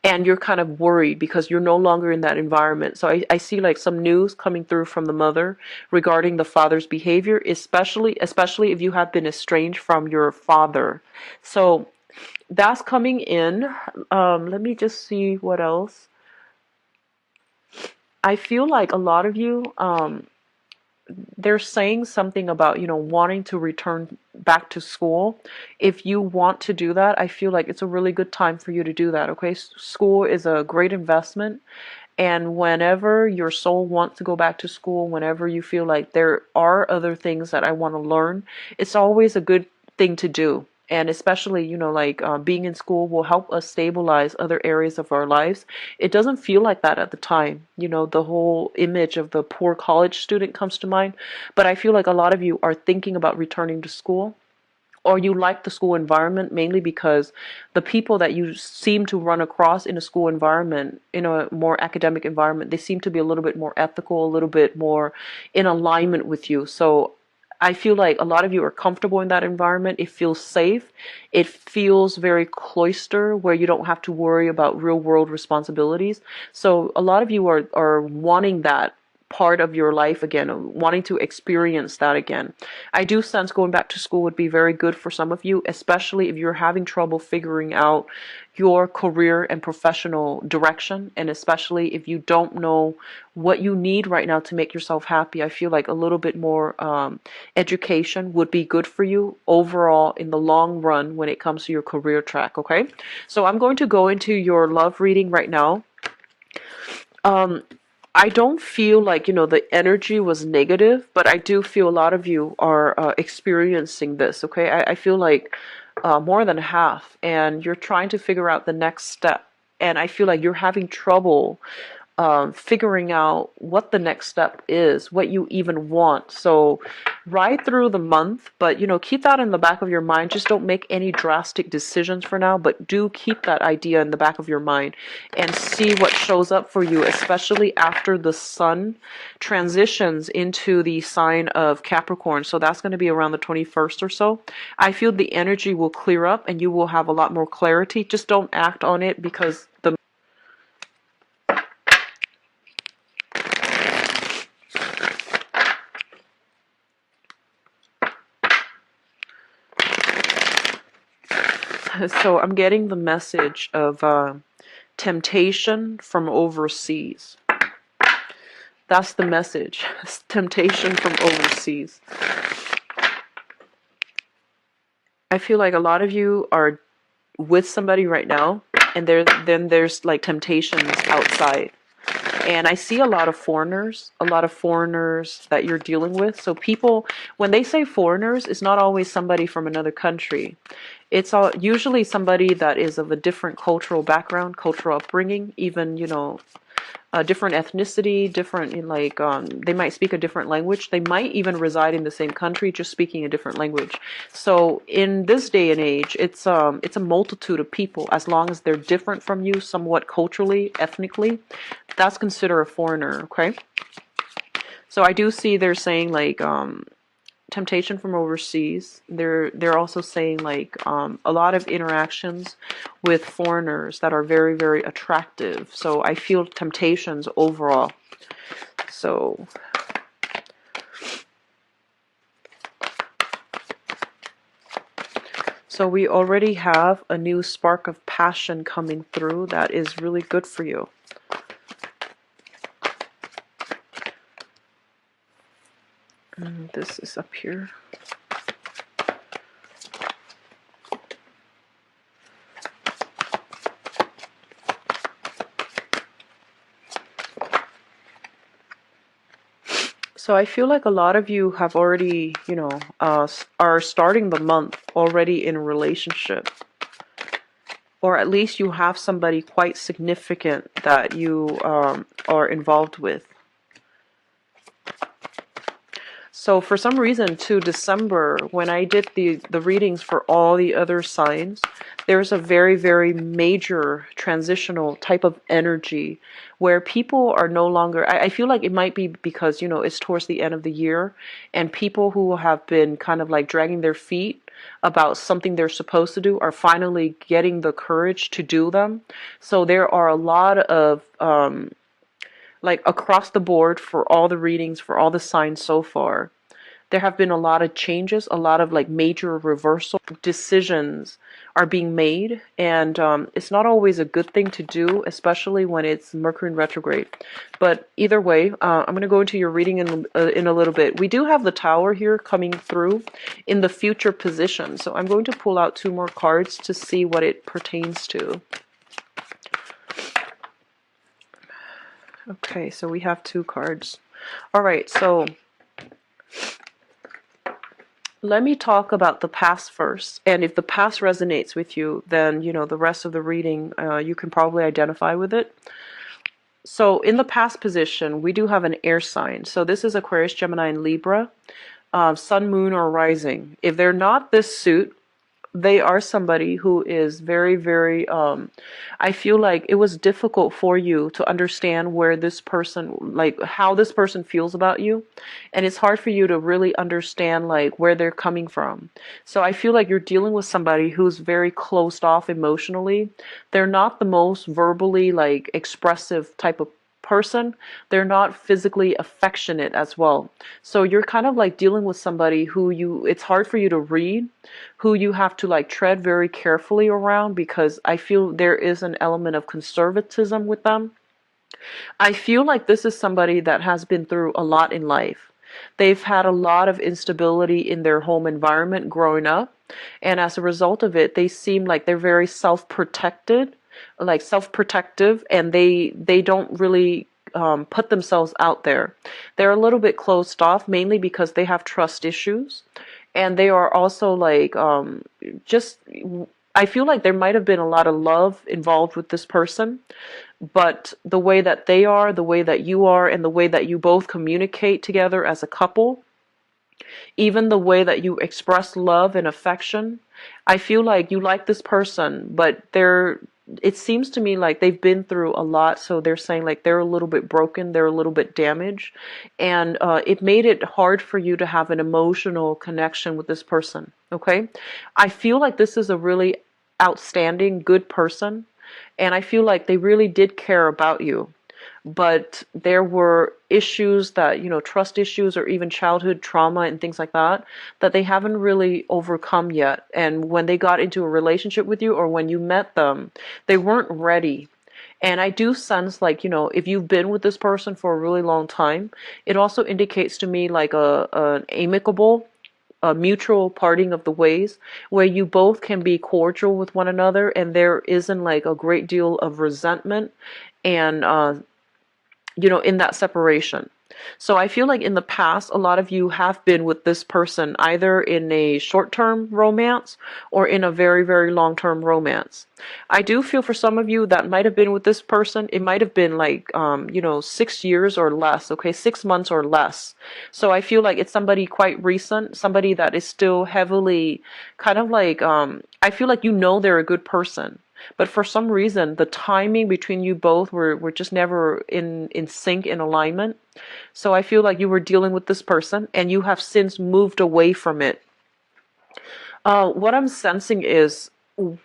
Speaker 1: And you're kind of worried because you're no longer in that environment. So I see like some news coming through from the mother regarding the father's behavior, especially if you have been estranged from your father. So that's coming in. Let me just see what else. I feel like a lot of you, they're saying something about, you know, wanting to return back to school. If you want to do that, I feel like it's a really good time for you to do that, okay? School is a great investment. And whenever your soul wants to go back to school, whenever you feel like there are other things that I want to learn, it's always a good thing to do. And especially, you know, like being in school will help us stabilize other areas of our lives. It doesn't feel like that at the time. You know, the whole image of the poor college student comes to mind. But I feel like a lot of you are thinking about returning to school, or you like the school environment mainly because the people that you seem to run across in a school environment, in a more academic environment, they seem to be a little bit more ethical, a little bit more in alignment with you. So I feel like a lot of you are comfortable in that environment. It feels safe. It feels very cloister, where you don't have to worry about real world responsibilities. So a lot of you are wanting that part of your life again, wanting to experience that again. I do sense going back to school would be very good for some of you, especially if you're having trouble figuring out your career and professional direction, and especially if you don't know what you need right now to make yourself happy. I feel like a little bit more education would be good for you overall in the long run when it comes to your career track, okay? So I'm going to go into your love reading right now. I don't feel like, you know, the energy was negative, but I do feel a lot of you are experiencing this, okay? I feel like more than half, and you're trying to figure out the next step. And I feel like you're having trouble figuring out what the next step is, what you even want. So ride through the month, but, you know, keep that in the back of your mind. Just don't make any drastic decisions for now, but do keep that idea in the back of your mind and see what shows up for you, especially after the sun transitions into the sign of Capricorn. So that's going to be around the 21st or so. I feel the energy will clear up and you will have a lot more clarity. Just don't act on it, because the so I'm getting the message of temptation from overseas. That's the message. Temptation from overseas. I feel like a lot of you are with somebody right now, and then there's like temptations outside. And I see a lot of foreigners, that you're dealing with. So people, when they say foreigners, it's not always somebody from another country. It's usually somebody that is of a different cultural background, cultural upbringing, even, a different ethnicity, different in like they might speak a different language. They might even reside in the same country, just speaking a different language. So in this day and age, it's a multitude of people. As long as they're different from you, somewhat culturally, ethnically, that's considered a foreigner. Okay. So I do see they're saying like temptation from overseas. They're also saying like a lot of interactions with foreigners that are very, very attractive. So I feel temptations overall. So we already have a new spark of passion coming through that is really good for you. And this is up here. So I feel like a lot of you have already, are starting the month already in a relationship. Or at least you have somebody quite significant that you are involved with. So for some reason, to December, when I did the readings for all the other signs, there's a very, very major transitional type of energy where people are no longer, I feel like it might be because, it's towards the end of the year, and people who have been kind of like dragging their feet about something they're supposed to do are finally getting the courage to do them. So there are a lot of like across the board for all the readings, for all the signs so far, there have been a lot of changes, a lot of like major reversal decisions are being made, and it's not always a good thing to do, especially when it's Mercury in retrograde. But either way, I'm going to go into your reading in a little bit. We do have the Tower here coming through in the future position, so I'm going to pull out 2 more cards to see what it pertains to. Okay, so we have 2 cards. All right, so let me talk about the past first. And if the past resonates with you, then, the rest of the reading, you can probably identify with it. So in the past position, we do have an air sign. So this is Aquarius, Gemini, and Libra, Sun, Moon, or Rising. If they're not this suit, they are somebody who is very, very, I feel like it was difficult for you to understand where this person, like how this person feels about you. And it's hard for you to really understand like where they're coming from. So I feel like you're dealing with somebody who's very closed off emotionally. They're not the most verbally like expressive type of person. They're not physically affectionate as well. So you're kind of like dealing with somebody who it's hard for you to read, who you have to like tread very carefully around, because I feel there is an element of conservatism with them. I feel like this is somebody that has been through a lot in life. They've had a lot of instability in their home environment growing up, and as a result of it, they seem like they're very self-protective, and they don't really put themselves out there. They're a little bit closed off, mainly because they have trust issues, and they are also like I feel like there might have been a lot of love involved with this person, but the way that they are, the way that you are, and the way that you both communicate together as a couple, even the way that you express love and affection, I feel like you like this person, but it seems to me like they've been through a lot, so they're saying like they're a little bit broken, they're a little bit damaged, and it made it hard for you to have an emotional connection with this person, okay? I feel like this is a really outstanding, good person, and I feel like they really did care about you. But there were issues that, trust issues or even childhood trauma and things like that, that they haven't really overcome yet. And when they got into a relationship with you or when you met them, they weren't ready. And I do sense like, if you've been with this person for a really long time, it also indicates to me like an amicable, a mutual parting of the ways where you both can be cordial with one another and there isn't like a great deal of resentment and in that separation. So I feel like in the past, a lot of you have been with this person either in a short-term romance or in a very, very long-term romance. I do feel for some of you that might have been with this person, it might have been like, 6 years or less, okay, 6 months or less. So I feel like it's somebody quite recent, somebody that is still heavily kind of like, I feel like they're a good person. But for some reason, the timing between you both were just never in sync, in alignment. So I feel like you were dealing with this person and you have since moved away from it. What I'm sensing is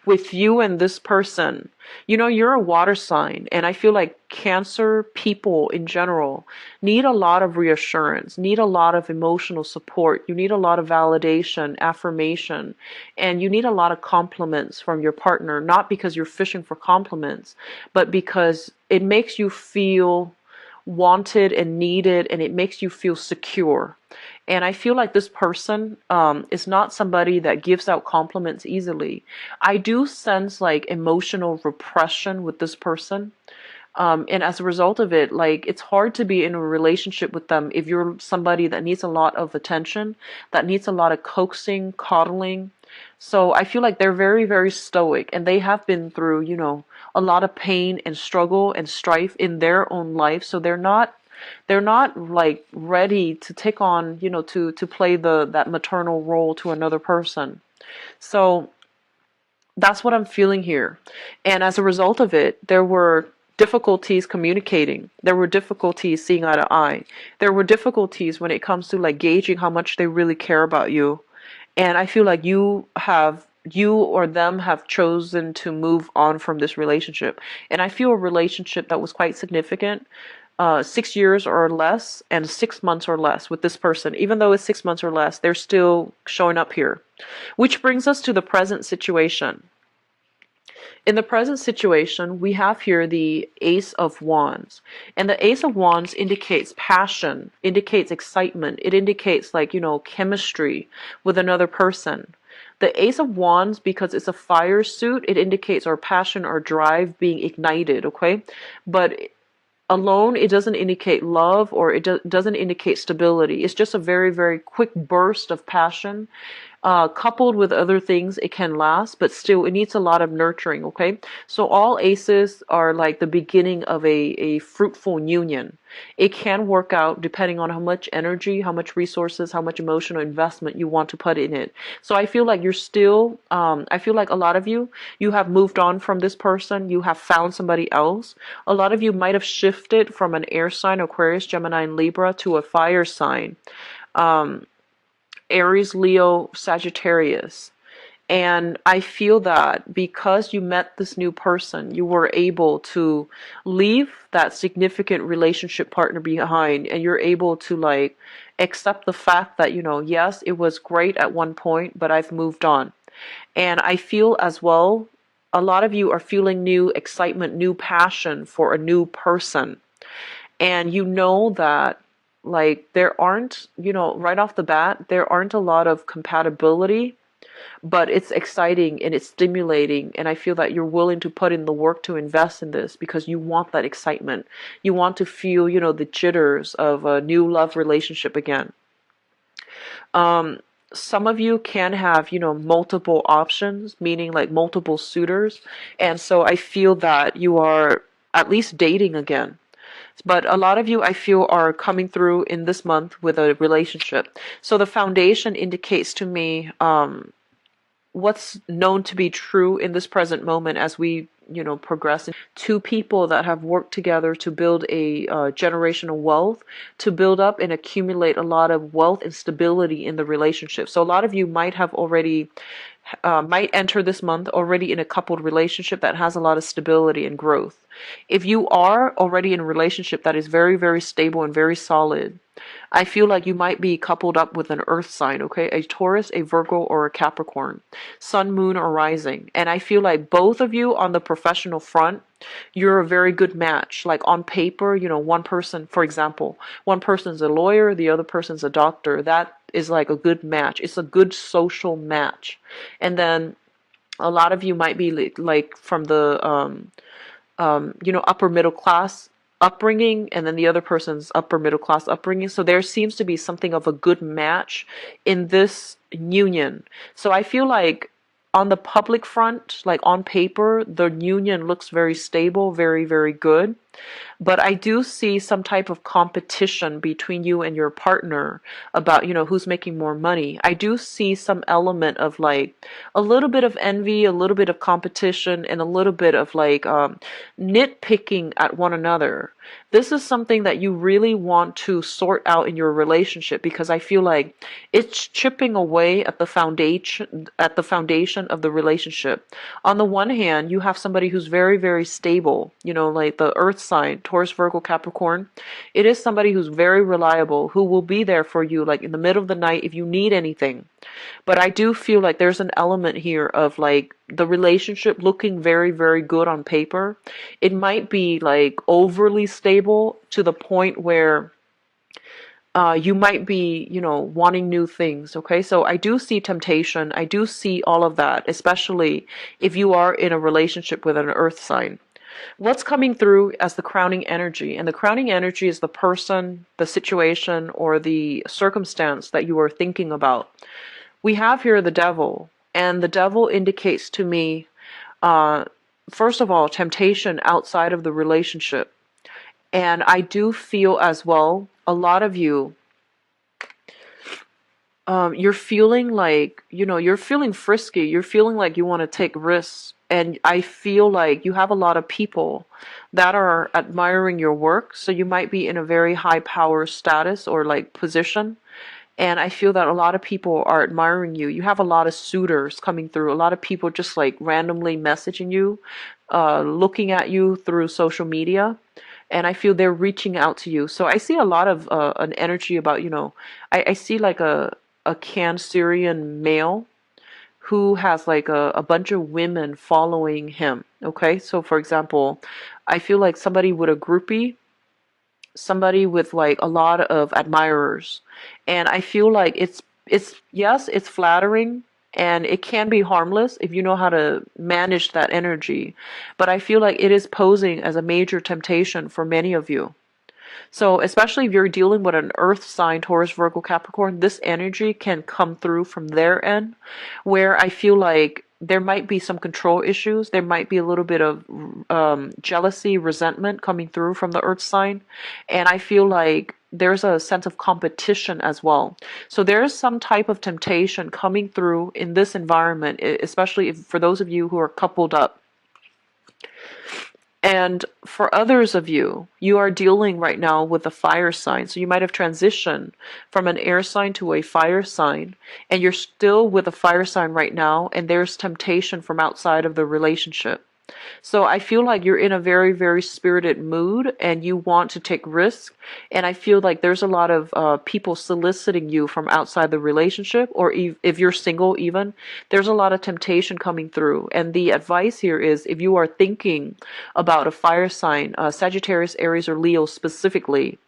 Speaker 1: with you and this person, you're a water sign, and I feel like Cancer people in general need a lot of reassurance, need a lot of emotional support. You need a lot of validation, affirmation, and you need a lot of compliments from your partner, not because you're fishing for compliments, but because it makes you feel wanted and needed, and it makes you feel secure. And I feel like this person is not somebody that gives out compliments easily. I do sense like emotional repression with this person. And as a result of it, like it's hard to be in a relationship with them if you're somebody that needs a lot of attention, that needs a lot of coaxing, coddling. So I feel like they're very, very stoic, and they have been through, a lot of pain and struggle and strife in their own life. So they're not like ready to take on, to play that maternal role to another person. So that's what I'm feeling here. And as a result of it, there were difficulties communicating. There were difficulties seeing eye to eye. There were difficulties when it comes to like gauging how much they really care about you. And I feel like you or them have chosen to move on from this relationship. And I feel a relationship that was quite significant, 6 years or less and 6 months or less with this person. Even though it's 6 months or less, they're still showing up here. Which brings us to the present situation. In the present situation, we have here the Ace of Wands. And the Ace of Wands indicates passion, indicates excitement. It indicates like, chemistry with another person. The Ace of Wands, because it's a fire suit, it indicates our passion, our drive being ignited, okay? But alone, it doesn't indicate love, or it doesn't indicate stability. It's just a very, very quick burst of passion. Coupled with other things, it can last, but still, it needs a lot of nurturing, okay? So all aces are like the beginning of a fruitful union. It can work out depending on how much energy, how much resources, how much emotional investment you want to put in it. So I feel like you're still, I feel like a lot of you have moved on from this person. You have found somebody else. A lot of you might have shifted from an air sign, Aquarius, Gemini, and Libra, to a fire sign. Aries, Leo, Sagittarius. And I feel that because you met this new person, you were able to leave that significant relationship partner behind, and you're able to like accept the fact that, yes, it was great at one point, but I've moved on. And I feel as well, a lot of you are feeling new excitement, new passion for a new person. And you know that like there aren't, right off the bat, there aren't a lot of compatibility, but it's exciting and it's stimulating. And I feel that you're willing to put in the work to invest in this because you want that excitement. You want to feel, the jitters of a new love relationship again. Some of you can have, multiple options, meaning like multiple suitors. And so I feel that you are at least dating again. But a lot of you, I feel, are coming through in this month with a relationship. So the foundation indicates to me what's known to be true in this present moment as we, progress. Two people that have worked together to build a generational wealth, to build up and accumulate a lot of wealth and stability in the relationship. So a lot of you might have already might enter this month already in a coupled relationship that has a lot of stability and growth. If you are already in a relationship that is very, very stable and very solid, I feel like you might be coupled up with an earth sign, okay? A Taurus, a Virgo, or a Capricorn. Sun, moon, or rising. And I feel like both of you on the professional front, you're a very good match. Like on paper, one person, for example, one person's a lawyer, the other person's a doctor. That is like a good match. It's a good social match. And then a lot of you might be like from the upper middle class upbringing and then the other person's upper middle class upbringing. So there seems to be something of a good match in this union. So I feel like on the public front, like on paper, the union looks very stable, very, very good. But I do see some type of competition between you and your partner about, who's making more money. I do see some element of like a little bit of envy, a little bit of competition, and a little bit of like nitpicking at one another. This is something that you really want to sort out in your relationship, because I feel like it's chipping away at the foundation of the relationship. On the one hand, you have somebody who's very, very stable, like the earth sign, Taurus, Virgo, Capricorn. It is somebody who's very reliable, who will be there for you like in the middle of the night if you need anything. But I do feel like there's an element here of like the relationship looking very, very good on paper. It might be like overly stable to the point where you might be, wanting new things. Okay. So I do see temptation. I do see all of that, especially if you are in a relationship with an earth sign. What's coming through as the crowning energy? And the crowning energy is the person, the situation, or the circumstance that you are thinking about. We have here the devil, and the devil indicates to me, first of all, temptation outside of the relationship. And I do feel as well, a lot of you, you're feeling like, you're feeling frisky. You're feeling like you want to take risks. And I feel like you have a lot of people that are admiring your work. So you might be in a very high power status or like position. And I feel that a lot of people are admiring you. You have a lot of suitors coming through, a lot of people just like randomly messaging you, looking at you through social media. And I feel they're reaching out to you. So I see a lot of an energy about, I see like a Cancerian male who has like a bunch of women following him. Okay. So for example, I feel like somebody with a groupie, somebody with like a lot of admirers. And I feel like yes, it's flattering and it can be harmless if you know how to manage that energy. But I feel like it is posing as a major temptation for many of you. So especially if you're dealing with an earth sign, Taurus, Virgo, Capricorn, this energy can come through from their end, where I feel like there might be some control issues. There might be a little bit of jealousy, resentment coming through from the earth sign. And I feel like there's a sense of competition as well. So there is some type of temptation coming through in this environment, especially for those of you who are coupled up. And for others of you, you are dealing right now with a fire sign. So you might have transitioned from an air sign to a fire sign, and you're still with a fire sign right now, and there's temptation from outside of the relationship. So I feel like you're in a very, very spirited mood and you want to take risks. And I feel like there's a lot of people soliciting you from outside the relationship, or if you're single even, there's a lot of temptation coming through. And the advice here is, if you are thinking about a fire sign, Sagittarius, Aries, or Leo specifically,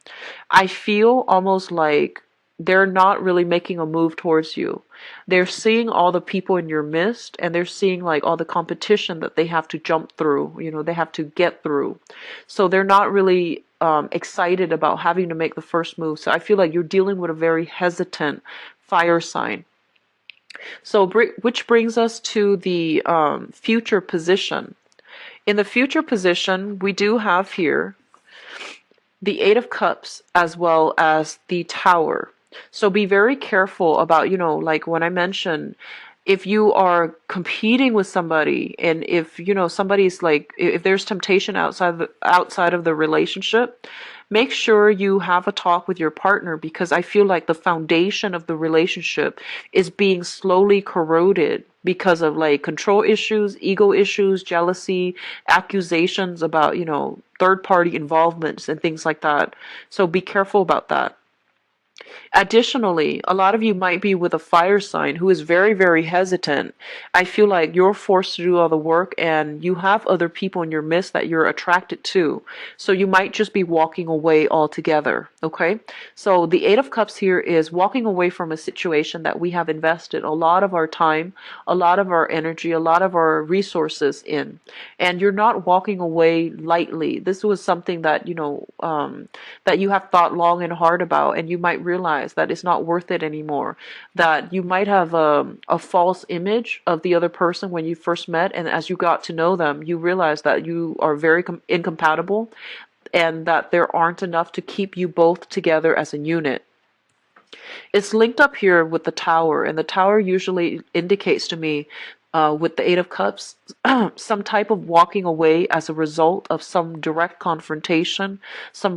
Speaker 1: I feel almost like they're not really making a move towards you. They're seeing all the people in your midst, and they're seeing like all the competition that they have to jump through, they have to get through. So they're not really excited about having to make the first move. So I feel like you're dealing with a very hesitant fire sign. So which brings us to the future position. In the future position, we do have here the Eight of Cups as well as the Tower. So be very careful about, like when I mentioned, if you are competing with somebody, and if, somebody's like, if there's temptation outside of the relationship, make sure you have a talk with your partner, because I feel like the foundation of the relationship is being slowly corroded because of like control issues, ego issues, jealousy, accusations about, third party involvements and things like that. So be careful about that. Additionally, a lot of you might be with a fire sign who is very, very hesitant. I feel like you're forced to do all the work and you have other people in your midst that you're attracted to. So you might just be walking away altogether. Okay? So the Eight of Cups here is walking away from a situation that we have invested a lot of our time, a lot of our energy, a lot of our resources in. And you're not walking away lightly. This was something that, that you have thought long and hard about, and you might realize that it's not worth it anymore. That you might have a false image of the other person when you first met, and as you got to know them, you realize that you are very incompatible and that there aren't enough to keep you both together as a unit. It's linked up here with the Tower, and the Tower usually indicates to me, with the Eight of Cups, some type of walking away as a result of some direct confrontation, some